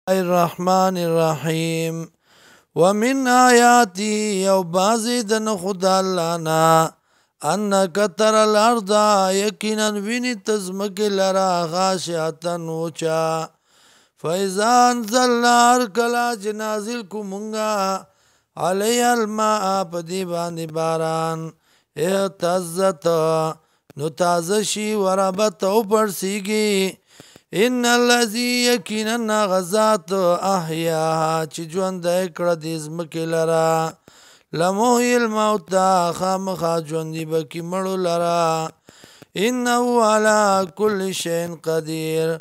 الرحمن الرحیم ومن آیاتی یو بازی دن خدا اللہ نا انک تر الارض یقینا وینی تزمک لرا غاشعتن وچا فاذا انزلنا ارکلا جنازل کو منگا علی الماء پدی باندی باران اعتزت نو تازشی وربت او پرسیگی ان الذي یقینا غزات احیاها چې ژوند کړه د ځمکې لرا لمحی الموت خامخا ژوندي بکی مړو لرا انه على كل شيء قدیر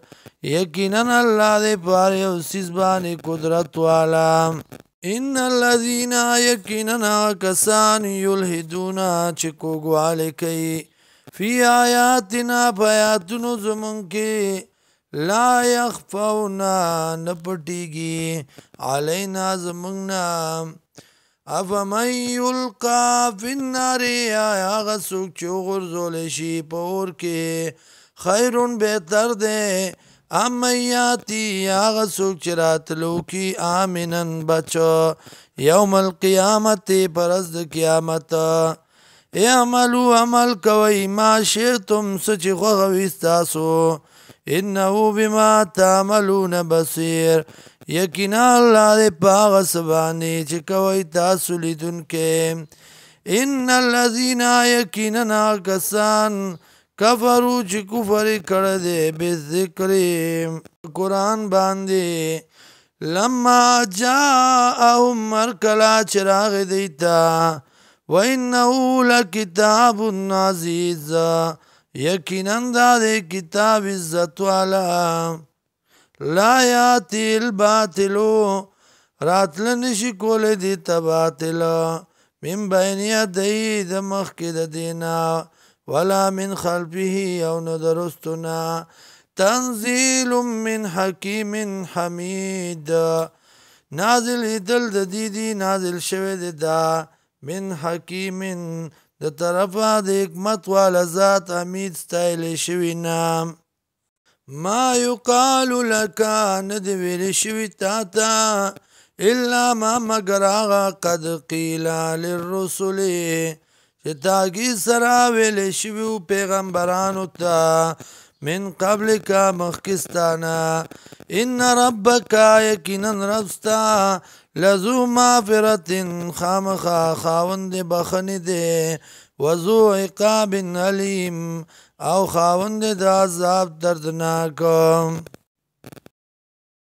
یقینا الله دې پر یو څیز باندې قدرت والا ان الذين یقینا کسان یلحدون چې کوګواله کوي فی آیاتنا بیاتونو زمون کې لا یخفونا نپٹیگی علینا زمونگنا افمن یلقا فی النار آیا غسوک چو غرزولشی پور کے خیرون بہتر دے امیاتی آغا سوک چراتلو کی آمنن بچو یوم القیامت پرزد قیامت اعملو عمل کوئی ما شئتم سچ خوغویستاسو انہو بما تعملون بصیر یقینا اللہ دے پاغ سبانی چکوئی تاسو لیدن کے ان الذین یقینا کسان کفرو چی کفر کردے بالذکر قرآن باندے لما جاءهم مرکلا چراغ دیتا وَإِنَّهُ لَكِتَابٌ عَزِيزٌ یقیناً دا دے کتاب عزت والا لا یاتی الباطلو راتلنشی کول دیتا باطل من بین یدی دمخ کد دینا ولا من خلفه او ندرستنا تنزیل من حکیم حمید نازل دل دیدی نازل شوید دا من حکیم د طرفا د حکمت والا ذات حمید ستایل شوی نام ما یقال لکا ند ویل شوی تاتا الا ما مگر آغا قد قیلا للرسول چه تاگی سرا ویل شوی پیغمبرانو تا من قبل کا مخکستانا ان ربکا یقینا ربستا لذو مغفرت خامخا خاوند بخن دے وذو عقاب علیم او خاوند دا عذاب دردناک